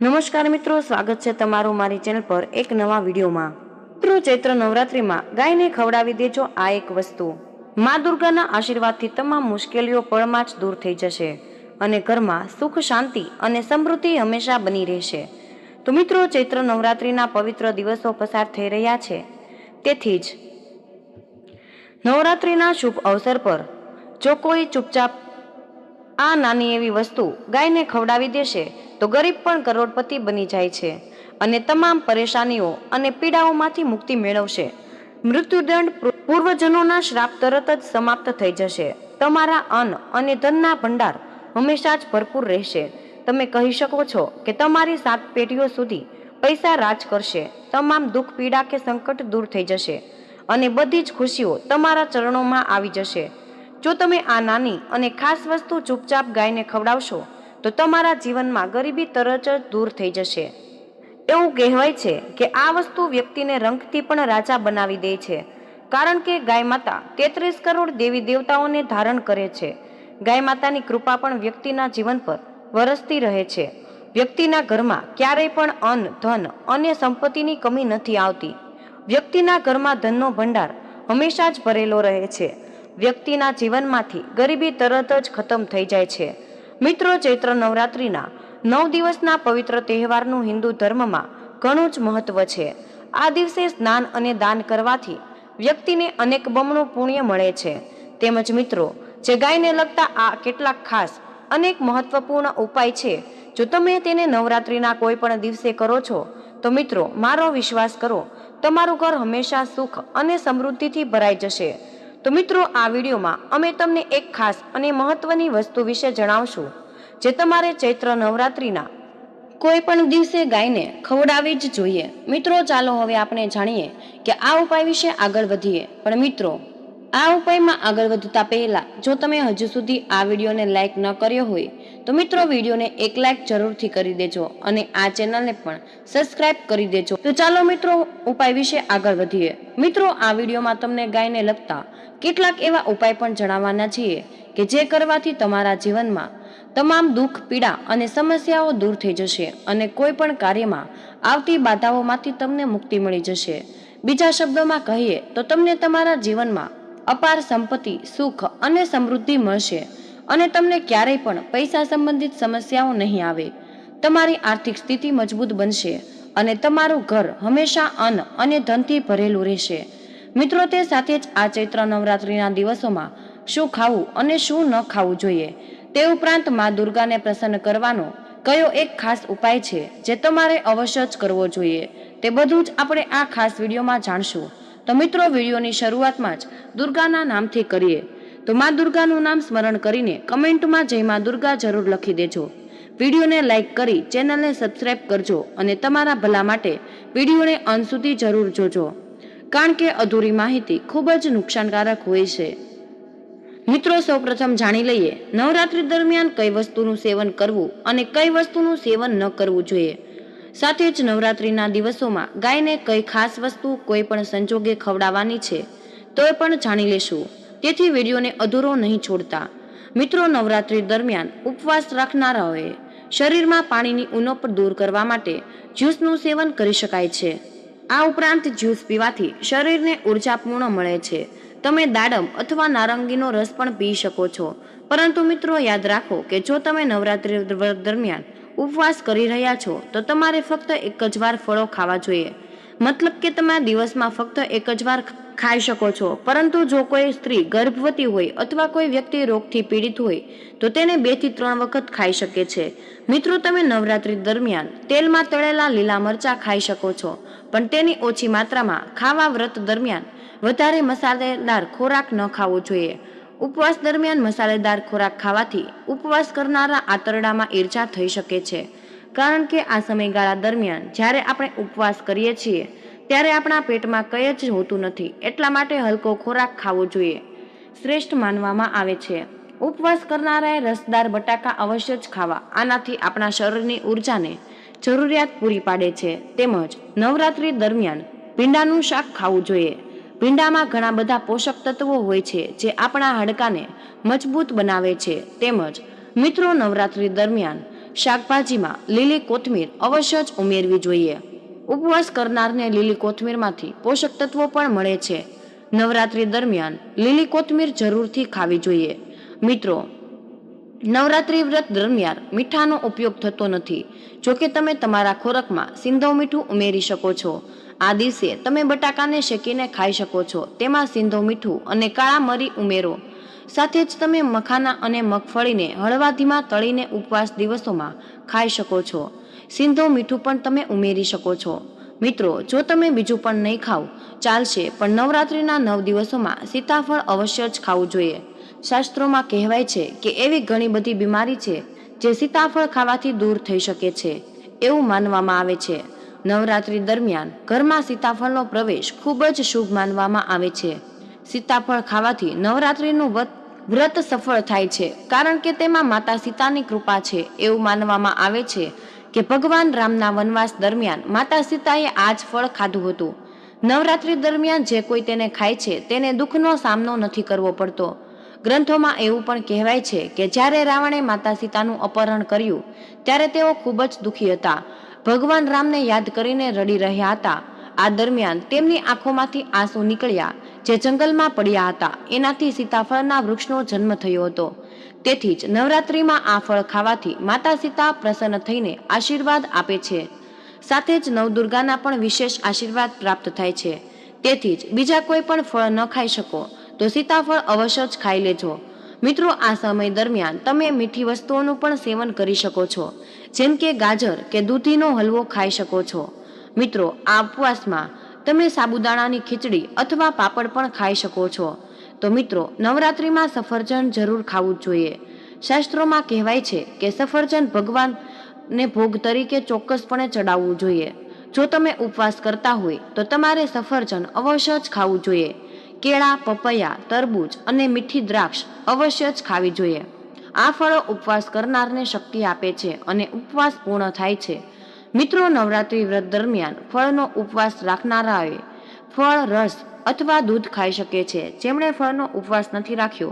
નમસ્કાર મિત્રો, સ્વાગત છે તમારું મારી ચેનલ પર એક નવા વિડીયોમાં। મિત્રો, ચૈત્ર નવરાત્રિમાં ગાયને ખવડાવી દેજો આ એક વસ્તુ। મા દુર્ગાના આશીર્વાદથી તમામ મુશ્કેલીઓ પળમાં જ દૂર થઈ જશે અને ઘરમાં સુખ, શાંતિ અને સમૃદ્ધિ હંમેશા બની રહેશે। તો મિત્રો, ચૈત્ર નવરાત્રિના પવિત્ર દિવસો પસાર થઈ રહ્યા છે, તેથી જ નવરાત્રિના શુભ અવસર પર જો કોઈ ચૂપચાપ આ નાની એવી વસ્તુ ગાયને ખવડાવી દેશે તો ગરીબ પણ કરોડપતિ બની જાય છે અને તમામ પરેશાનીઓ અને પીડાઓમાંથી મુક્તિ મેળવશે। મૃત્યુદંડ, પૂર્વજનોના શ્રાપ તરત જ સમાપ્ત થઈ જશે। તમારા અન્ન અને ધનના ભંડાર હંમેશા જ ભરપૂર રહેશે। તમે કહી શકો છો કે તમારી 7 પેઢીઓ સુધી પૈસા રાજ કરશે। તમામ દુઃખ, પીડા કે સંકટ દૂર થઈ જશે અને બધી જ ખુશીઓ તમારા ચરણોમાં આવી જશે। જો તમે આ નાની અને ખાસ વસ્તુ ચૂપચાપ ગાયને ખવડાવશો તો તમારા જીવનમાં ગરીબી તરત જ દૂર થઈ જશે। એવું કહેવાય છે કે આ વસ્તુ વ્યક્તિને રંગથી પણ રાજા બનાવી દે છે, કારણ કે ગાય માતા 33 કરોડ દેવી દેવતાઓને ધારણ કરે છે। ગાય માતાની કૃપા પણ વ્યક્તિના જીવન પર વરસતી રહે છે। વ્યક્તિના ઘરમાં ક્યારેય પણ અન્ન, ધન અને સંપત્તિની કમી નથી આવતી। વ્યક્તિના ઘરમાં ધનનો ભંડાર હંમેશા જ ભરેલો રહે છે। વ્યક્તિના જીવનમાંથી ગરીબી તરત જ ખતમ થઈ જાય છે। મિત્રો, ચૈત્ર નવરાત્રિના 9 દિવસના પવિત્ર તહેવારનું હિન્દુ ધર્મમાં ઘણું જ મહત્વ છે। આ દિવસે સ્નાન અને દાન કરવાથી વ્યક્તિને અનેક બમણું પુણ્ય મળે છે। તેમજ મિત્રો, જે ગાયને લગતા આ કેટલાક ખાસ અનેક મહત્વપૂર્ણ ઉપાય છે, જો તમે તેને નવરાત્રિના કોઈ પણ દિવસે કરો છો તો મિત્રો, મારો વિશ્વાસ કરો, તમારું ઘર હંમેશા સુખ અને સમૃદ્ધિથી ભરાઈ જશે। તો મિત્રો, આ વિડીયોમાં અમે તમને એક ખાસ અને મહત્વની વસ્તુ વિશે જણાવશું, જે તમારે ચૈત્ર નવરાત્રિના કોઈ પણ દિવસે ગાયને ખવડાવવી જ જોઈએ। મિત્રો, ચાલો હવે આપણે જાણીએ કે આ ઉપાય વિશે આગળ વધીએ। પણ મિત્રો, આ ઉપાયમાં આગળ વધતા પહેલા જો તમે હજુ સુધી આ વિડીયોને લાઈક ન કર્યો હોય તો મિત્રો, વિડીયોને એક લાઈક જરૂરથી કરી દેજો અને આ ચેનલને પણ સબસ્ક્રાઇબ કરી દેજો। તો ચાલો મિત્રો, ઉપાય વિશે આગળ વધીએ। મિત્રો, આ વિડીયોમાં તમને ગાયને લગતા કેટલાક એવા ઉપાય પણ જણાવવાના છીએ કે જે કરવાથી તમારા જીવનમાં તમામ દુઃખ, પીડા અને સમસ્યાઓ દૂર થઈ જશે અને કોઈ પણ કાર્યમાં આવતી બાધાઓમાંથી તમને મુક્તિ મળી જશે। બીજા શબ્દોમાં કહીએ તો તમને તમારા જીવનમાં અપાર સંપત્તિ, સુખ અને સમૃદ્ધિ મળશે અને તમને ક્યારેય પણ પૈસા સંબંધિત સમસ્યાઓ નહીં આવે। તમારી આર્થિક સ્થિતિ મજબૂત બનશે અને તમારું ઘર હંમેશા અન્ન અને ધનથી ભરેલું રહેશે। મિત્રો, તે સાથે જ આ ચૈત્ર નવરાત્રિના દિવસોમાં શું ખાવું અને શું ન ખાવું જોઈએ, તે ઉપરાંત મા દુર્ગાને પ્રસન્ન કરવાનો કયો એક ખાસ ઉપાય છે જે તમારે અવશ્ય જ કરવો જોઈએ, તે બધું જ આપણે આ ખાસ વિડીયોમાં જાણશું। તો મિત્રો, વિડીયોની શરૂઆતમાં જ દુર્ગાના નામથી કરીએ તો મા દુર્ગાનું નામ સ્મરણ કરીને કમેન્ટમાં જય મા દુર્ગા જરૂર લખી દેજો। વિડીયોને લાઈક કરી ચેનલને સબસ્ક્રાઇબ કરજો અને તમારા ભલા માટે વિડીયોને અંત સુધી જરૂર જોજો, કારણ કે અધૂરી માહિતી ખૂબ જ નુકસાનકારક હોય છે। મિત્રો, સૌપ્રથમ જાણી લઈએ નવરાત્રી દરમિયાન કઈ વસ્તુનું સેવન કરવું અને કઈ વસ્તુનું સેવન ન કરવું જોઈએ। સાથે જ નવરાત્રીના દિવસોમાં ગાયને કઈ ખાસ વસ્તુ કોઈ પણ સંજોગે ખવડાવવાની છે તો એ પણ જાણી લેશું, તેથી વિડીયોને અધૂરો નહીં છોડતા। મિત્રો, નવરાત્રી દરમિયાન ઉપવાસ રાખનારાઓએ શરીરમાં પાણીની ઉણપ દૂર કરવા માટે જ્યુસનું સેવન કરી શકાય છે। આ ઉપરાંત જ્યુસ પીવાથી શરીરને ઉર્જા પૂર્ણ મળે છે। તમે દાડમ અથવા નારંગીનો રસ પણ પી શકો છો, પરંતુ મિત્રો, યાદ રાખો કે જો તમે નવરાત્રી દરમિયાન ઉપવાસ કરી રહ્યા છો તો તમારે ફક્ત એક જ વાર ફળો ખાવા જોઈએ। મતલબ કે તમે દિવસમાં ફક્ત એક જ વાર ખાઈ શકો છો, પરંતુ જો કોઈ સ્ત્રી ગર્ભવતી હોય અથવા કોઈ વ્યક્તિ રોગથી પીડિત હોય તો તેને 2 થી 3 વખત ખાઈ શકે છે। મિત્રો, તમે નવરાત્રી દરમિયાન તેલમાં તળેલા લીલા મરચાં ખાઈ શકો છો, પણ તેની ઓછી માત્રામાં ખાવા। વ્રત દરમિયાન વધારે મસાલેદાર ખોરાક ન ખાવો જોઈએ। ઉપવાસ દરમિયાન મસાલેદાર ખોરાક ખાવાથી ઉપવાસ કરનારા આંતરડામાં ઈર્જા થઈ શકે છે, કારણ કે આ સમયગાળા દરમિયાન જ્યારે આપણે ઉપવાસ કરીએ છીએ ત્યારે આપણા પેટમાં કંઈ જ હોતું નથી, એટલા માટે હલકો ખોરાક ખાવો જોઈએ શ્રેષ્ઠ માનવામાં આવે છે। ઉપવાસ કરનારાએ રસદાર બટાકા અવશ્ય જ ખાવા, આનાથી આપણા શરીરની ઉર્જાને જરૂરિયાત પૂરી પાડે છે। તેમજ નવરાત્રી દરમિયાન ભીંડાનું શાક ખાવું જોઈએ। ભીંડામાં ઘણા બધા પોષક તત્વો હોય છે જે આપણા હાડકાને મજબૂત બનાવે છે। તેમજ મિત્રો, નવરાત્રી દરમિયાન શાકભાજીમાં લીલી કોથમીર અવશ્ય જ ઉમેરવી જોઈએ. ઉપવાસ કરનારને લીલી કોથમીરમાંથી પોષક તત્વો પણ મળે છે. નવરાત્રી દરમિયાન લીલી કોથમીર જરૂરથી ખાવી જોઈએ. મિત્રો, નવરાત્રી વ્રત દરમિયાન મીઠાનો ઉપયોગ થતો નથી. જોકે તમે તમારા ખોરાકમાં સિંધવ મીઠું ઉમેરી શકો છો. આ દિવસે તમે બટાકાને શેકીને ખાઈ શકો છો. તેમાં સિંધવ મીઠું અને કાળા મરી ઉમેરો. સાથે જ તમે મખાના અને મગફળીને હળવા ધીમા તળીને ઉપવાસ દિવસોમાં ખાઈ શકો છો. સિંધવ મીઠું પણ તમે ઉમેરી શકો છો. મિત્રો, જો તમે બીજું પણ નહીં ખાવ ચાલશે, પણ નવરાત્રિના 9 દિવસોમાં સીતાફળ અવશ્ય જ ખાવું જોઈએ. શાસ્ત્રોમાં કહેવાય છે કે એવી ઘણી બધી બીમારી છે જે સીતાફળ ખાવાથી દૂર થઈ શકે છે, એવું માનવામાં આવે છે. નવરાત્રી દરમિયાન ઘરમાં સીતાફળનો પ્રવેશ ખૂબ જ શુભ માનવામાં આવે છે. સીતાફળ ખાવાથી નવરાત્રીનું વ્રત સફળ થાય છે, કારણ કે તેમાં માતા સીતાની કૃપા છે. એવું માનવામાં આવે છે કે ભગવાન રામના વનવાસ દરમિયાન માતા સીતાએ આ જ ફળ ખાધું હતું. નવરાત્રી દરમિયાન જે કોઈ તેને ખાય છે તેને દુઃખનો સામનો નથી કરવો પડતો. ગ્રંથોમાં એવું પણ કહેવાય છે કે જ્યારે રાવણે માતા સીતાનું અપહરણ કર્યું ત્યારે તેઓ ખૂબ જ દુઃખી હતા. ભગવાન રામને યાદ કરીને રડી રહ્યા હતા. આ દરમિયાન તેમની આંખોમાંથી આંસુ નીકળ્યા જે જંગલમાં પડ્યા હતા. એનાથી સીતાફળના વૃક્ષનો જન્મ થયો હતો. તેથી જ નવરાત્રીમાં આ ફળ ખાવાથી માતા સીતા પ્રસન્ન થઈને આશીર્વાદ આપે છે. સાથે જ નવદુર્ગાના પણ વિશેષ આશીર્વાદ પ્રાપ્ત થાય છે. તેથી જ બીજા કોઈ પણ ફળ ન ખાઈ શકો તો સીતાફળ અવશ્ય જ ખાઈ લેજો. મિત્રો, આ સમય દરમિયાન તમે મીઠી વસ્તુઓનું પણ સેવન કરી શકો છો, જેમ કે ગાજર કે દૂધીનો હલવો ખાઈ શકો છો. મિત્રો, આ ઉપવાસમાં તમે સાબુદાણાની ખીચડી અથવા પાપડ પણ ખાઈ શકો છો. તો મિત્રો, નવરાત્રીમાં સફરજન જરૂર ખાવું જ જોઈએ. શાસ્ત્રોમાં કહેવાય છે કે સફરજન ભગવાનને ભોગ તરીકે ચોક્કસપણે ચડાવવું જોઈએ. જો તમે ઉપવાસ કરતા હોય તો તમારે સફરજન અવશ્ય જ ખાવું જોઈએ. કેળા, પપૈયા, તરબૂચ અને મીઠી દ્રાક્ષ અવશ્ય જ ખાવી જોઈએ. આ ફળો ઉપવાસ કરનારને શક્તિ આપે છે અને ઉપવાસ પૂર્ણ થાય છે. મિત્રો, નવરાત્રી વ્રત દરમિયાન ફળનો ઉપવાસ રાખનારાએ ફળ, રસ અથવા દૂધ ખાઈ શકે છે. જેમણે ફળનો ઉપવાસ નથી રાખ્યો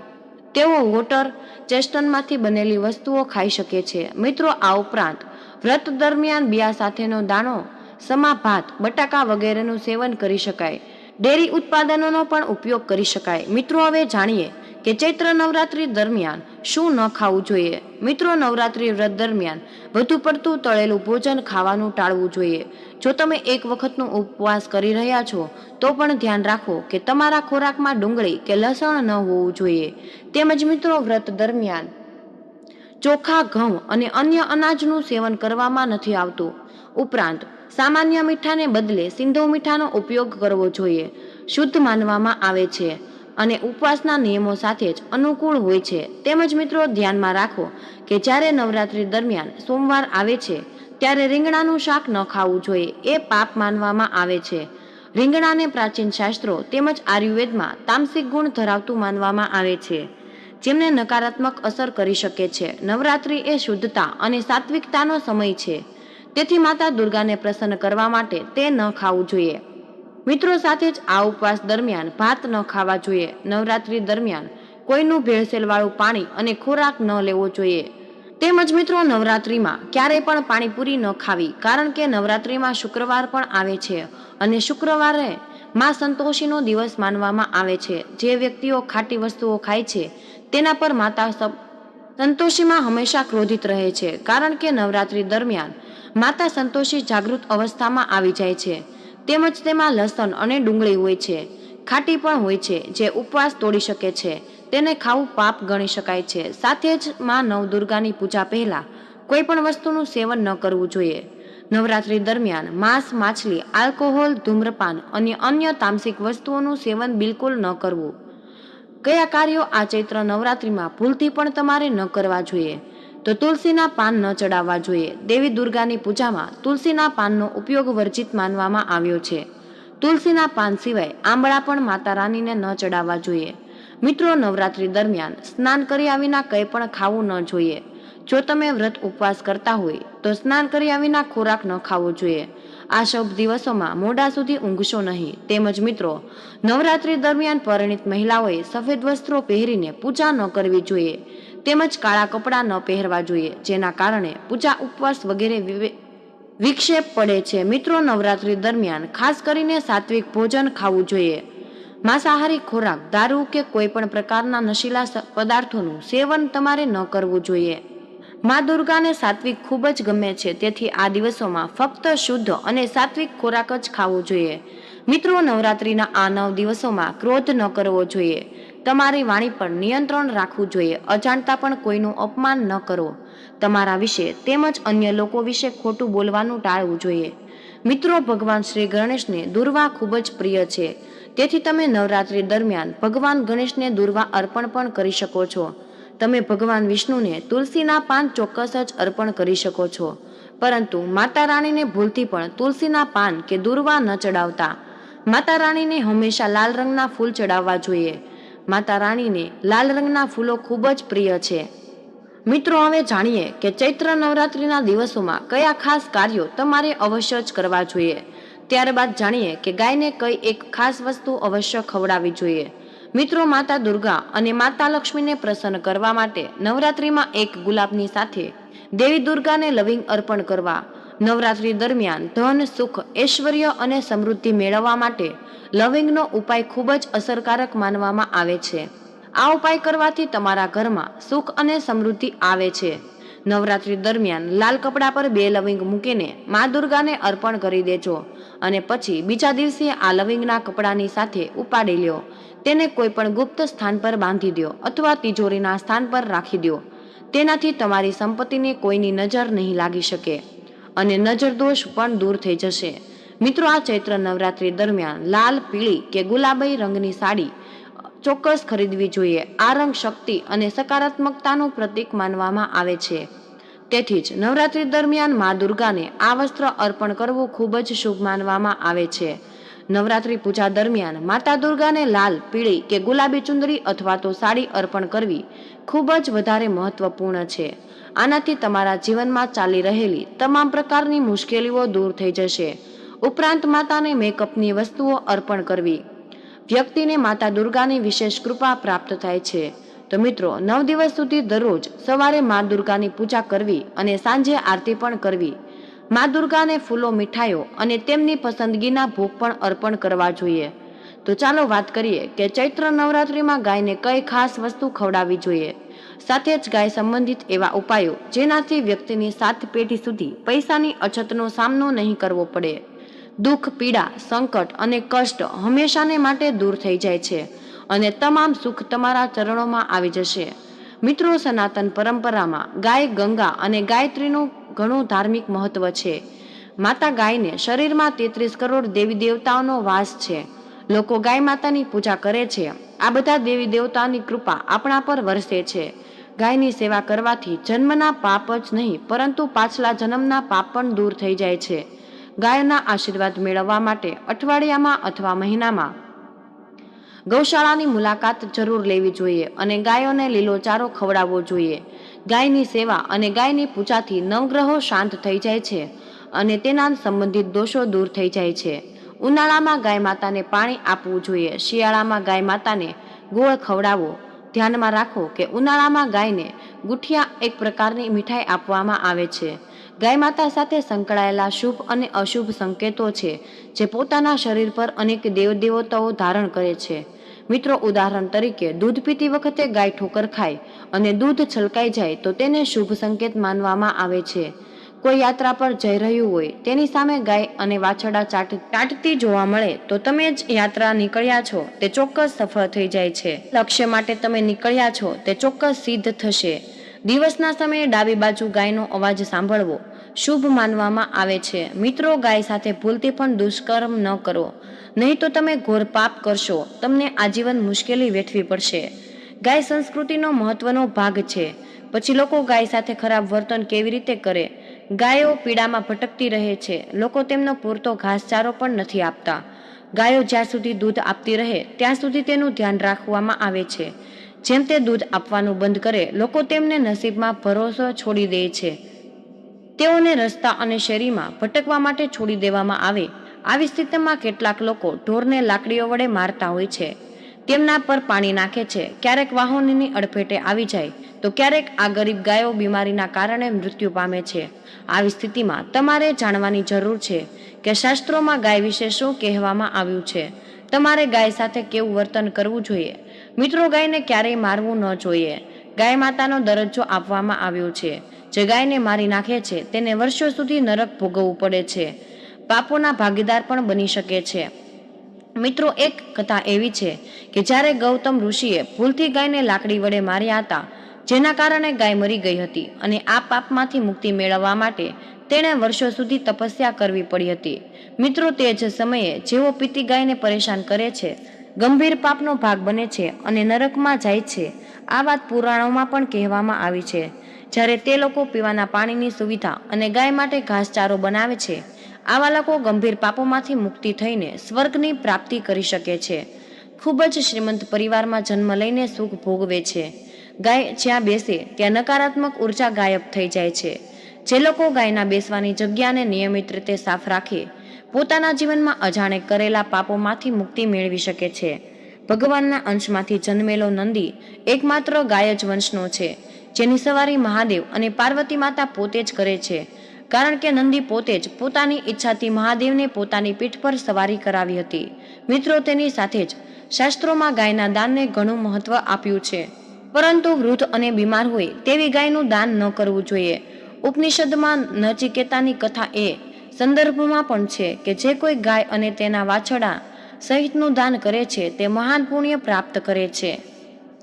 તેઓ વોટર ચેસ્ટનમાંથી બનેલી વસ્તુઓ ખાઈ શકે છે. મિત્રો, આ ઉપરાંત વ્રત દરમિયાન બિયા સાથેનો દાણો, સમા ભાત, બટાકા વગેરેનું સેવન કરી શકાય. ડેરી ઉત્પાદનોનો પણ ઉપયોગ કરી શકાય. મિત્રો, હવે જાણીએ કે ચૈત્ર નવરાત્રી દરમિયાન શું ન ખાવું જોઈએ. મિત્રો, નવરાત્રી વ્રત દરમિયાન વધુ પડતું તળેલું ભોજન ખાવાનું ટાળવું જોઈએ. જો તમે એક વખતનો ઉપવાસ કરી રહ્યા છો તો પણ ધ્યાન રાખો કે તમારા ખોરાકમાં ડુંગળી કે લસણ ન હોવું જોઈએ. તેમજ મિત્રો, વ્રત દરમિયાન ચોખા, ઘઉં અને અન્ય અનાજનું સેવન કરવામાં નથી આવતું. ઉપરાંત સામાન્ય મીઠાને બદલે સિંધવ મીઠાનો ઉપયોગ કરવો જોઈએ. શુદ્ધ માનવામાં આવે છે અને ઉપવાસના નિયમો સાથે જ અનુકૂળ હોય છે. તેમજ મિત્રો, ધ્યાનમાં રાખો કે જ્યારે નવરાત્રી દરમિયાન સોમવાર આવે છે ત્યારે રીંગણાનું શાક ન ખાવું જોઈએ. એ પાપ માનવામાં આવે છે. રીંગણાને પ્રાચીન શાસ્ત્રો તેમજ આયુર્વેદમાં તામસિક ગુણ ધરાવતું માનવામાં આવે છે, જેમને નકારાત્મક અસર કરી શકે છે. નવરાત્રી એ શુદ્ધતા અને સાત્વિકતાનો સમય છે. તેથી માતા દુર્ગાને પ્રસન્ન કરવા માટે તે ન ખાવું જોઈએ. મિત્રો, સાથે જ આ ઉપવાસ દરમિયાન ભાત ન ખાવા જોઈએ. નવરાત્રી દરમિયાન કોઈનું ભેળસેળવાળું પાણી અને ખોરાક ન લેવો જોઈએ. તેમજ મિત્રો, નવરાત્રીમાં ક્યારેય પણ પાણીપુરી ન ખાવી, કારણ કે નવરાત્રીમાં શુક્રવાર પણ આવે છે અને શુક્રવારે માં સંતોષીનો દિવસ માનવામાં આવે છે. જે વ્યક્તિઓ ખાટી વસ્તુઓ ખાય છે તેના પર માતા સંતોષીમાં હંમેશા ક્રોધિત રહે છે, કારણ કે નવરાત્રી દરમિયાન માતા સંતોષી જાગૃત અવસ્થામાં આવી જાય છે. તેમજ તેમાં લસણ અને ડુંગળી હોય છે, ખાટી પણ હોય છે, જે ઉપવાસ તોડી શકે છે. તેને ખાવું પાપ ગણી શકાય છે. સાથે જ માં નવદુર્ગાની પૂજા પહેલા કોઈ પણ વસ્તુનું સેવન ન કરવું જોઈએ. નવરાત્રી દરમિયાન માંસ, માછલી, આલ્કોહોલ, ધૂમ્રપાન અને અન્ય તામસિક વસ્તુઓનું સેવન બિલકુલ ન કરવું. કયા કાર્યો આ ચૈત્ર નવરાત્રીમાં ભૂલથી પણ તમારે ન કરવા જોઈએ? તો તુલસીના પાન ન ચડાવવા જોઈએ. દેવી દુર્ગાની પૂજામાં તુલસીના પાનનો ઉપયોગ વર્જિત માનવામાં આવ્યો છે. તુલસીના પાન સિવાય આંબળા પણ માતા રાનીને ન ચડાવવા જોઈએ. મિત્રો, નવરાત્રી દરમિયાન સ્નાન કર્યા વિના કંઈ પણ ખાવું ન જોઈએ. જો તમે વ્રત ઉપવાસ કરતા હોય તો સ્નાન કર્યા વિના ખોરાક ન ખાવો જોઈએ. આ શુભ દિવસોમાં મોડા સુધી ઊંઘશો નહીં. તેમજ મિત્રો, નવરાત્રી દરમિયાન પરિણીત મહિલાઓએ સફેદ વસ્ત્રો પહેરીને પૂજા ન કરવી જોઈએ. તેમજ કાળા કપડાં ન પહેરવા જોઈએ, જેના કારણે પૂજા ઉપવાસ વગેરે વિક્ષેપ પડે છે. મિત્રો, નવરાત્રી દરમિયાન ખાસ કરીને સાત્વિક ભોજન ખાવું જોઈએ. માંસાહારી ખોરાક, દારૂ કે કોઈ પણ પ્રકારના નશીલા પદાર્થોનું સેવન તમારે ન કરવું જોઈએ. મા દુર્ગાને સાત્વિક ખૂબ જ ગમે છે, તેથી આ દિવસોમાં ફક્ત શુદ્ધ અને સાત્વિક ખોરાક જ ખાવો જોઈએ. મિત્રો, નવરાત્રીના આ 9 દિવસોમાં ક્રોધ ન કરવો જોઈએ. તમારી વાણી પર નિયંત્રણ રાખવું જોઈએ. અજાણતા પણ કોઈનું અપમાન ન કરો. તમારા વિશે તેમજ અન્ય લોકો વિશે ખોટું બોલવાનું ટાળવું જોઈએ. મિત્રો, ભગવાન શ્રી ગણેશને દુર્વા ખૂબ જ પ્રિય છે, તેથી તમે નવરાત્રી દરમિયાન ભગવાન ગણેશને દુર્વા અર્પણ પણ કરી શકો છો. તમે ભગવાન વિષ્ણુને તુલસીના પાન ચોક્કસ જ અર્પણ કરી શકો છો, પરંતુ માતા રાણીને ભૂલથી પણ તુલસીના પાન કે દુર્વા ન ચડાવતા. માતા રાણીને હંમેશા લાલ રંગના ફૂલ ચડાવવા જોઈએ. માતા રાણીને લાલ રંગના ફૂલો ખૂબ જ પ્રિય છે. મિત્રો, હવે જાણીએ કે ચૈત્ર નવરાત્રીના દિવસોમાં કયા ખાસ કાર્યો તમારે અવશ્ય જ કરવા જોઈએ. ત્યારબાદ જાણીએ કે ગાયને કઈ એક ખાસ વસ્તુ અવશ્ય ખવડાવવી જોઈએ. મિત્રો, માતા દુર્ગા અને માતા લક્ષ્મીને પ્રસન્ન કરવા માટે નવરાત્રીમાં એક ગુલાબની સાથે દેવી દુર્ગાને લવિંગ અર્પણ કરવા. નવરાત્રી દરમિયાન ધન, સુખ, ઐશ્વર્ય અને સમૃદ્ધિ મેળવવા માટે લવિંગનો ઉપાય ખૂબ જ અસરકારક માનવામાં આવે છે. આ ઉપાય કરવાથી તમારા ઘરમાં સુખ અને સમૃદ્ધિ આવે છે. નવરાત્રી દરમિયાન લાલ કપડા પર 2 લવિંગ મૂકીને મા દુર્ગાને અર્પણ કરી દેજો અને પછી બીજા દિવસે આ લવિંગના કપડાની સાથે ઉપાડી લ્યો. તેને કોઈ પણ ગુપ્ત સ્થાન પર બાંધી દો અથવા તિજોરીના સ્થાન પર રાખી દો. તેનાથી તમારી સંપત્તિને કોઈની નજર નહીં લાગી શકે અને નજર દોષ પણ દૂર થઈ જશે. મિત્રો, આ ચૈત્ર નવરાત્રી દરમિયાન લાલ, પીળી કે ગુલાબી રંગની સાડી ચોક્કસ ખરીદવી જોઈએ. આ રંગ શક્તિ અને સકારાત્મકતાનું પ્રતીક માનવામાં આવે છે. તેથી જ નવરાત્રી દરમિયાન મા દુર્ગાને આ વસ્ત્ર અર્પણ કરવું ખૂબ જ શુભ માનવામાં આવે છે. નવરાત્રી પૂજા દરમિયાન માતા દુર્ગાને લાલ, પીળી કે ગુલાબી ચુંદડી અથવા તો સાડી અર્પણ કરવી ખૂબ જ વધારે મહત્વપૂર્ણ છે. આનાથી તમારા જીવનમાં ચાલી રહેલી તમામ પ્રકારની મુશ્કેલીઓ દૂર થઈ જશે. ઉપરાંત માતાને મેકઅપની વસ્તુઓ અર્પણ કરવી વ્યક્તિને માતા દુર્ગાની વિશેષ કૃપા પ્રાપ્ત થાય છે. તો મિત્રો, 9 દિવસ સુધી દરરોજ સવારે મા દુર્ગાની પૂજા કરવી અને સાંજે આરતી પણ કરવી. મા દુર્ગાને ફૂલો, મીઠાઈઓ અને તેમની પસંદગીના ભોગ પણ અર્પણ કરવા જોઈએ. તો ચાલો વાત કરીએ કે ચૈત્ર નવરાત્રીમાં ગાયને કઈ ખાસ વસ્તુ ખવડાવવી જોઈએ. સાથે જ ગાય સંબંધિત એવા ઉપાયો જેનાથી વ્યક્તિની 7 પેઢી સુધી પૈસાની અછતનો સામનો નહીં કરવો પડે. દુઃખ, પીડા, સંકટ અને કષ્ટ હંમેશાને માટે દૂર થઈ જાય છે અને તમામ સુખ તમારા ચરણોમાં આવી જશે. મિત્રો, સનાતન પરંપરામાં ગાય, ગંગા અને ગાયત્રીનું ઘણું ધાર્મિક મહત્વ છે. માતા ગાયને શરીરમાં 33 કરોડ દેવી દેવતાઓનો વાસ છે. લોકો ગાય માતાની પૂજા કરે છે. આ બધા દેવી દેવતાઓની કૃપા આપણા પર વરસે છે. ગાયની સેવા કરવાથી જન્મના પાપ જ નહીં પરંતુ પાછલા જન્મના પાપ પણ દૂર થઈ જાય છે. ગાયના આશીર્વાદ મેળવવા માટે અઠવાડિયામાં અથવા મહિનામાં ગૌશાળાની મુલાકાત જરૂર લેવી જોઈએ અને ગાયોને લીલો ચારો ખવડાવવો જોઈએ. ગાયની સેવા અને ગાયની પૂજાથી નવગ્રહો શાંત થઈ જાય છે અને તેના સંબંધિત દોષો દૂર થઈ જાય છે. ઉનાળામાં ગાય માતાને પાણી આપવું જોઈએ. શિયાળામાં ગાય માતાને ગોળ ખવડાવો. ધ્યાનમાં રાખો કે ઉનાળામાં ગાયને ગુઠિયા એક પ્રકારની મીઠાઈ આપવામાં આવે છે. ગાય માતા સાથે સંકળાયેલા શુભ અને અશુભ સંકેતો છે જે પોતાના શરીર પર અનેક દેવદેવતાઓ ધારણ કરે છે. મિત્રો, ઉદાહરણ તરીકે દૂધ પીતી વખતે ગાય ઠોકર ખાય અને દૂધ છલકાઈ જાય તો તેને શુભ સંકેત માનવામાં આવે છે. કોઈ યાત્રા પર જઈ રહ્યું હોય તેની સામે ગાય અને વાછરડા ચાટતી જોવા મળે તો તમે જ યાત્રા નીકળ્યા છો તે ચોક્કસ સફળ થઈ જાય છે. લક્ષ્ય માટે તમે નીકળ્યા છો તે ચોક્કસ સિદ્ધ થશે. દિવસના સમયે ડાબી બાજુ ગાયનો અવાજ સાંભળવો શુભ માનવામાં આવે છે. મિત્રો, ગાય સાથે ભૂલથી પણ દુષ્કર્મ ન કરો, નહીં તો તમે ઘોર પાપ કરશો. તમને આજીવન મુશ્કેલી વેઠવી પડશે. ગાય સંસ્કૃતિનો મહત્વનો ભાગ છે. પછી લોકો ગાય સાથે ખરાબ વર્તન કેવી રીતે કરે? ગાયો પીડામાં ભટકતી રહે છે. લોકો તેમનો પૂરતો ઘાસચારો પણ નથી આપતા. ગાયો જ્યાં સુધી દૂધ આપતી રહે ત્યાં સુધી તેનું ધ્યાન રાખવામાં આવે છે. જેમ તે દૂધ આપવાનું બંધ કરે, લોકો તેમને નસીબમાં ભરોસો છોડી દે છે. તેઓને રસ્તા અને શેરીમાં ભટકવા માટે છોડી દેવામાં આવે. આવી સ્થિતિમાં કેટલાક લોકો ઢોરને લાકડીઓ વડે મારતા હોય છે. તેમના પર પાણી નાખે છે, ક્યારેક વાહનોની અડફેટે આવી જાય તો ક્યારેક આ ગરીબ ગાયો બીમારીના કારણે મૃત્યુ પામે છે. આવી સ્થિતિમાં તમારે જાણવાની જરૂર છે કે શાસ્ત્રોમાં ગાય વિશે શું કહેવામાં આવ્યું છે. તમારે ગાય સાથે કેવું વર્તન કરવું જોઈએ. મિત્રો, ગાયને ક્યારેય મારવું ન જોઈએ. ગાય માતાનો દરજ્જો આપવામાં આવ્યો છે. જે ગાયને મારી નાખે છે તેને વર્ષો સુધી નરક ભોગવવું પડે છે, પાપોના ભાગીદાર પણ બની શકે છે. મિત્રો, એક કથા એવી છે કે જ્યારે ગૌતમ ઋષિએ ભૂલથી ગાયને લાકડી વડે માર્યા હતા, જેના કારણે ગાય મરી ગઈ હતી અને આ પાપમાંથી મુક્તિ મેળવવા માટે તેણે વર્ષો સુધી તપસ્યા કરવી પડી હતી. મિત્રો, તે જ સમયે જેવો પિત્તી ગાયને પરેશાન કરે છે, ગંભીર પાપનો ભાગ બને છે અને નરકમાં જાય છે. આ વાત પુરાણોમાં પણ કહેવામાં આવી છે. જ્યારે તે લોકો પીવાના પાણીની સુવિધા અને ગાય માટે ઘાસચારો બનાવે છે, આવા લોકો ગંભીર પાપોમાંથી મુક્તિ થઈને સ્વર્ગની પ્રાપ્તિ કરી શકે છે. ખૂબ જ શ્રીમંત પરિવારમાં જન્મ લઈને સુખ ભોગવે છે. ગાય જ્યાં બેસે ત્યાં નકારાત્મક ઉર્જા ગાયબ થઈ જાય છે. જે લોકો ગાયના બેસવાની જગ્યાને નિયમિત રીતે સાફ રાખે, પોતાના જીવનમાં અજાણે કરેલા પાપોમાંથી મુક્તિ મેળવી શકે છે. ભગવાનના અંશમાંથી જન્મેલો નંદી એકમાત્ર ગાય જ વંશનો છે, જેની સવારી મહાદેવ અને પાર્વતી માતા પોતે જ કરે છે. કારણ કે નંદી પોતે જ પોતાની ઈચ્છાથી મહાદેવને પોતાની પીઠ પર સવારી કરાવી હતી. મિત્રો, તેની સાથે જ શાસ્ત્રોમાં ગાયના દાનને ઘણું મહત્વ આપ્યું છે. પરંતુ વૃદ્ધ અને બીમાર હોય તેવી ગાયનું દાન ન કરવું જોઈએ. ઉપનિષદમાં નચિકેતાની કથા એ સંદર્ભમાં પણ છે કે જે કોઈ ગાય અને તેના વાછરડા સહિતનું દાન કરે છે તે મહાન પુણ્ય પ્રાપ્ત કરે છે.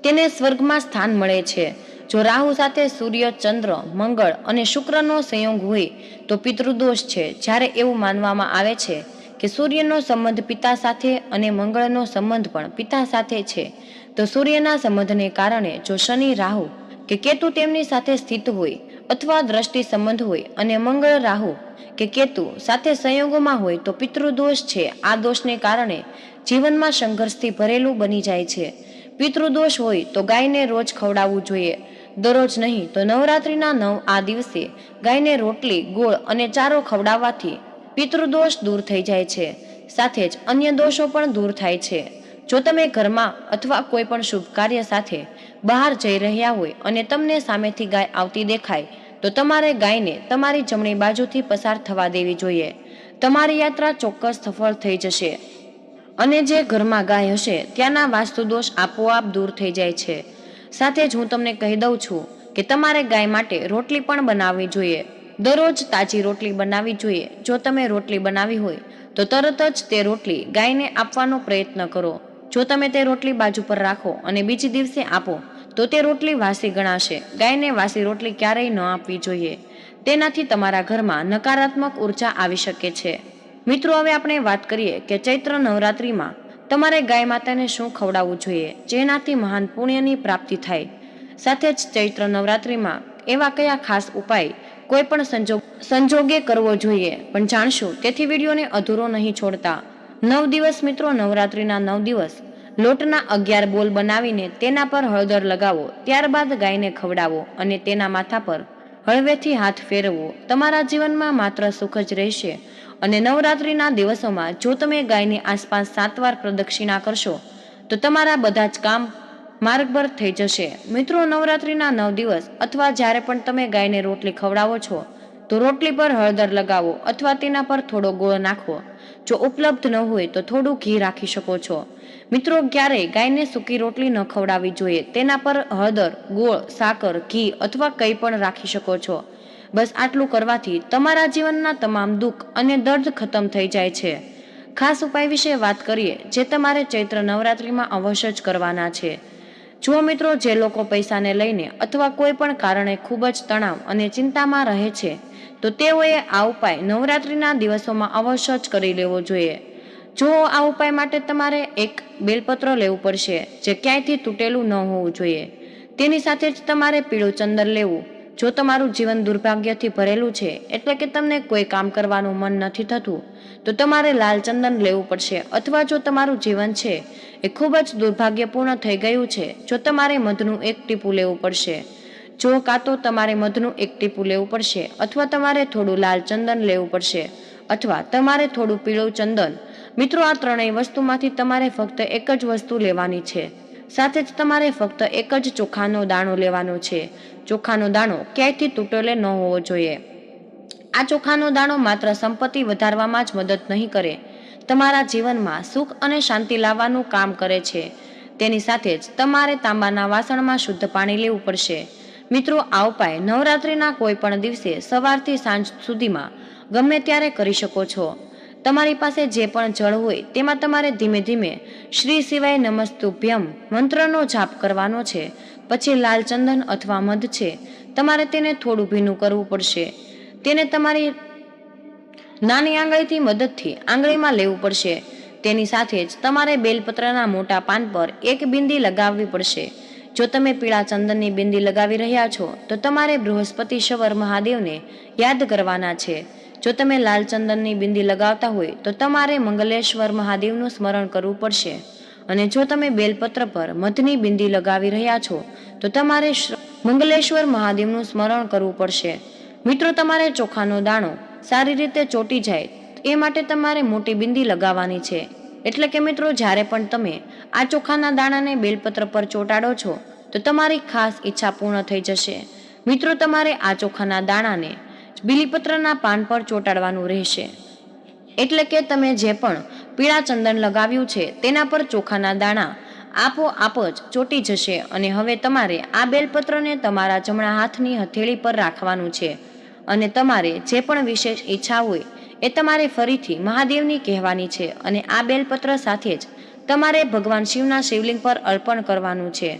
તેને સ્વર્ગમાં સ્થાન મળે છે. જો રાહુ સાથે સૂર્ય, ચંદ્ર, મંગળ અને શુક્રનો સંયોગ હોય તો પિતૃદોષ છે. જ્યારે એવું માનવામાં આવે છે કે સૂર્યનો સંબંધ પિતા સાથે અને મંગળનો સંબંધ પણ પિતા સાથે છે, તો સૂર્યના સંબંધને કારણે જો શનિ, રાહુ કે કેતુ તેમની સાથે સ્થિત હોય અથવા દ્રષ્ટિ સંબંધ હોય અને મંગળ, રાહુ કે કેતુ સાથે સંયોગમાં હોય તો પિતૃદોષ છે. આ દોષને કારણે જીવનમાં સંઘર્ષથી ભરેલું બની જાય છે. પિતૃદોષ હોય તો ગાયને રોજ ખવડાવવું જોઈએ. દરરોજ નહીં તો નવરાત્રિના 9 આ દિવસે ગાયને રોટલી, ગોળ અને ચારો ખવડાવવાથી પિતૃદોષ દૂર થઈ જાય છે. સાથે જ અન્ય દોષો પણ દૂર થાય છે. જો તમે ઘરમાં અથવા કોઈ પણ શુભ કાર્ય સાથે બહાર જઈ રહ્યા હોય અને તમને સામેથી ગાય આવતી દેખાય તો તમારે ગાયને તમારી જમણી બાજુથી પસાર થવા દેવી જોઈએ. તમારી યાત્રા ચોક્કસ સફળ થઈ જશે અને જે ઘરમાં ગાય હશે ત્યાંના વાસ્તુદોષ આપોઆપ દૂર થઈ જાય છે. સાથે જ હું તમને કહી દઉં છું કે તમારે ગાય માટે રોટલી પણ બનાવવી જોઈએ. દરરોજ તાજી રોટલી બનાવવી જોઈએ. જો તમે રોટલી બનાવી હોય તો તરત જ તે રોટલી ગાયને આપવાનો પ્રયત્ન કરો. જો તમે તે રોટલી બાજુ પર રાખો અને બીજી દિવસે આપો તો તે રોટલી વાસી ગણાશે. ગાયને વાસી રોટલી ક્યારેય ન આપવી જોઈએ. તેનાથી તમારા ઘરમાં નકારાત્મક ઉર્જા આવી શકે છે. મિત્રો, હવે આપણે વાત કરીએ કે ચૈત્ર નવરાત્રિમાં તમારે ગાય માતાને શું ખવડાવવું જોઈએ જેનાથી મહાન પુણ્યની પ્રાપ્તિ થાય. સાથે જ ચૈત્ર નવરાત્રિમાં એવા કયા ખાસ ઉપાય કોઈ પણ સંજોગે કરવો જોઈએ પણ જાણશું. તેથી વિડીયોને અધૂરો નહીં છોડતા. 9 દિવસ મિત્રો, નવરાત્રિના 9 દિવસ લોટના 11 બોલ બનાવીને તેના પર હળદર લગાવો. ત્યારબાદ ગાયને ખવડાવો અને તેના માથા પર હળવેથી હાથ ફેરવો. તમારા જીવનમાં માત્ર સુખ જ રહેશે. અને નવરાત્રિના દિવસોમાં જો તમે ગાયની આસપાસ 7 વાર પ્રદક્ષિણા કરશો તો તમારા બધા જ કામ માર્ગબર થઈ જશે. મિત્રો, નવરાત્રિના 9 દિવસ અથવા જ્યારે પણ તમે ગાયને રોટલી ખવડાવો છો તો રોટલી પર હળદર લગાવો અથવા તેના પર થોડો ગોળ નાખવો. જો ઉપલબ્ધ ન હોય તો થોડું ઘી રાખી શકો છો. મિત્રો, ક્યારેય ગાયને સૂકી રોટલી ન ખવડાવવી જોઈએ. તેના પર હળદર, ગોળ, સાકર, ઘી અથવા કંઈ પણ રાખી શકો છો. બસ આટલું કરવાથી તમારા જીવનના તમામ દુઃખ અને દર્દ ખતમ થઈ જાય છે. ખાસ ઉપાય વિશે વાત કરીએ જે તમારે ચૈત્ર નવરાત્રિમાં અવશ્ય જ કરવાના છે. જુઓ મિત્રો, જે લોકો પૈસાને લઈને અથવા કોઈ પણ કારણે ખૂબ જ તણાવ અને ચિંતામાં રહે છે તો તેઓએ આ ઉપાય નવરાત્રિના દિવસોમાં અવશ્ય જ કરી લેવો જોઈએ. જો આ ઉપાય માટે તમારે એક બેલપત્ર લેવું પડશે જે ક્યાંયથી તૂટેલું ન હોવું જોઈએ. તેની સાથે જ તમારે પીળું ચંદન લેવું. જો તમારું જીવન દુર્ભાગ્યથી ભરેલું છે એટલે કે તમને કોઈ કામ કરવાનું મન નથી થતું તો તમારે લાલ ચંદન લેવું પડશે. અથવા જો તમારું જીવન છે એ ખૂબ જ દુર્ભાગ્યપૂર્ણ થઈ ગયું છે જો તમારે મધનું 1 ટીપું લેવું પડશે. જો કાં તો તમારે મધનું 1 ટીપું લેવું પડશે અથવા તમારે થોડું લાલ ચંદન લેવું પડશે અથવા તમારે થોડું પીળું ચંદન મિત્રો, આ ત્રણેય વસ્તુમાંથી તમારે ફક્ત એક જ વસ્તુ લેવાની છે. સાથે જ તમારે ફક્ત એક જ ચોખાનો દાણો લેવાનો છે. ચોખાનો દાણો ક્યાંયથી તૂટેલો ન હોવો જોઈએ. આ ચોખાનો દાણો માત્ર સંપત્તિ વધારવામાં જ મદદ નહીં કરે, તમારા જીવનમાં સુખ અને શાંતિ લાવવાનું કામ કરે છે. તેની સાથે જ તમારે તાંબાના વાસણમાં શુદ્ધ પાણી લેવું પડશે. મિત્રો, આ ઉપાય નવરાત્રિના કોઈ પણ દિવસે સવારથી સાંજ સુધીમાં ગમે ત્યારે કરી શકો છો. તમારી પાસે જે પણ જળ હોય તેમાં તમારે ધીમે ધીમે શ્રી શિવાય નમસ્તુભ્યમ મંત્રનો જાપ કરવાનો છે. પછી લાલ ચંદન અથવા મધ છે, તમારે તેને થોડું ભીનું કરવું પડશે. તેને તમારી નાની આંગળીથી મદદથી આંગળીમાં લેવું પડશે. તેની સાથે જ તમારે બેલપત્રના મોટા પાન પર એક બિંદી લગાવવી પડશે. જો તમે પીળા ચંદનની બિંદી લગાવી રહ્યા છો તો તમારે બૃહસ્પતિશ્વર મહાદેવને યાદ કરવાના છે. જો તમે લાલ ચંદનની બિંદી લગાવતા હોય તો તમારે મંગલેશ્વર મહાદેવનું સ્મરણ કરવું પડશે. અને જો તમે બેલપત્ર પર મધની બિંદી લગાવી રહ્યા છો તો તમારે મંગલેશ્વર મહાદેવનું સ્મરણ કરવું પડશે. મિત્રો, તમારે ચોખાનો દાણો સારી રીતે ચોંટી જાય એ માટે તમારે મોટી બિંદી લગાવવાની છે. એટલે કે મિત્રો, જ્યારે પણ તમે આ ચોખાના દાણાને બેલપત્ર પર ચોંટાડો છો તો તમારી ખાસ ઈચ્છા પૂર્ણ થઈ જશે. મિત્રો, તમારે આ ચોખાના દાણાને બીલીપત્રના પાન પર ચોંટાડવાનું રહેશે. એટલે કે તમે જે પણ પીળા ચંદન લગાવ્યું છે તેના પર ચોખાના દાણા આપોઆપ જ ચોંટી જશે. અને હવે તમારે આ બેલપત્રને તમારા જમણા હાથની હથેળી પર રાખવાનું છે. અને તમારે જે પણ વિશેષ ઈચ્છા હોય એ તમારે ફરીથી મહાદેવની કહેવાની છે. અને આ બેલપત્ર સાથે જ તમારે ભગવાન શિવના શિવલિંગ પર અર્પણ કરવાનું છે.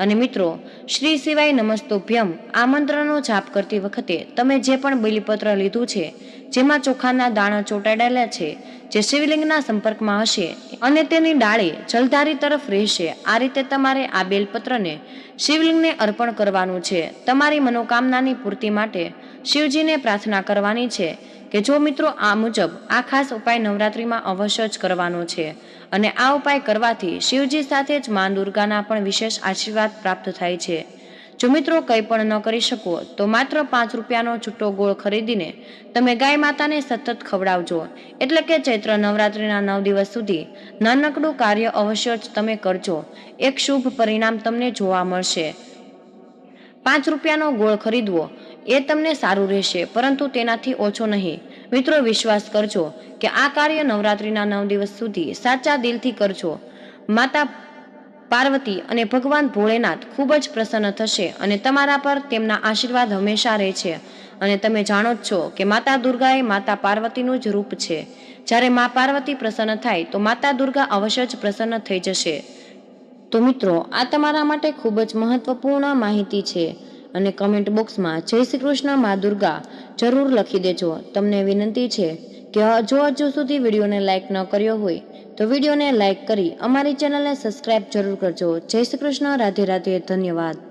અને મિત્રો, શ્રી શિવાય નમસ્તુભ્યમ આ મંત્રનો જાપ કરતી વખતે તમે જે પણ બેલપત્ર લીધું છે જેમાં ચોખાના દાણા ચોંટાડેલા છે, જે શિવલિંગના સંપર્કમાં હશે અને તેની ડાળી જલધારી તરફ રહેશે, આ રીતે તમારે આ બેલપત્રને શિવલિંગને અર્પણ કરવાનું છે. તમારી મનોકામનાની પૂર્તિ માટે શિવજીને પ્રાર્થના કરવાની છે કે જો મિત્રો, આ મુજબ આ ખાસ ઉપાય નવરાત્રિમાં અવશ્ય જ કરવાનો છે. અને આ ઉપાય કરવાથી શિવજી સાથે જ મા દુર્ગાના પણ વિશેષ આશીર્વાદ પ્રાપ્ત થાય છે. જો મિત્રો કંઈ પણ ન કરી શકો તો માત્ર 5 રૂપિયાનો છૂટો ગોળ ખરીદીને તમે ગાય માતાને સતત ખવડાવજો. એટલે કે ચૈત્ર નવરાત્રિના 9 દિવસ સુધી નાનકડું કાર્ય અવશ્ય જ તમે કરજો. એક શુભ પરિણામ તમને જોવા મળશે. 5 રૂપિયાનો ગોળ ખરીદવો એ તમને સારું રહેશે, પરંતુ તેનાથી ઓછો નહીં. મિત્રો, વિશ્વાસ કરજો કે આ કાર્ય નવરાત્રિના 9 દિવસ સુધી સાચા દિલથી કરજો. માતા પાર્વતી અને ભગવાન ભોળેનાથ ખૂબ જ પ્રસન્ન થશે અને તમારા પર તેમના આશીર્વાદ હંમેશા રહે છે. અને તમે જાણો જ છો કે માતા દુર્ગા એ માતા પાર્વતીનું જ રૂપ છે. જ્યારે મા પાર્વતી પ્રસન્ન થાય તો માતા દુર્ગા અવશ્ય જ પ્રસન્ન થઈ જશે. તો મિત્રો, આ તમારા માટે ખૂબ જ મહત્વપૂર્ણ માહિતી છે. અને કમેન્ટ બોક્સમાં જય શ્રી કૃષ્ણ મા દુર્ગા જરૂર લખી દેજો. તમને વિનંતી છે કે હજુ સુધી વિડીયોને લાઇક ન કર્યો હોય તો વિડીયોને લાઇક કરી અમારી ચેનલને સબસ્ક્રાઇબ જરૂર કરજો. જય શ્રી કૃષ્ણ. રાધે રાધે. ધન્યવાદ.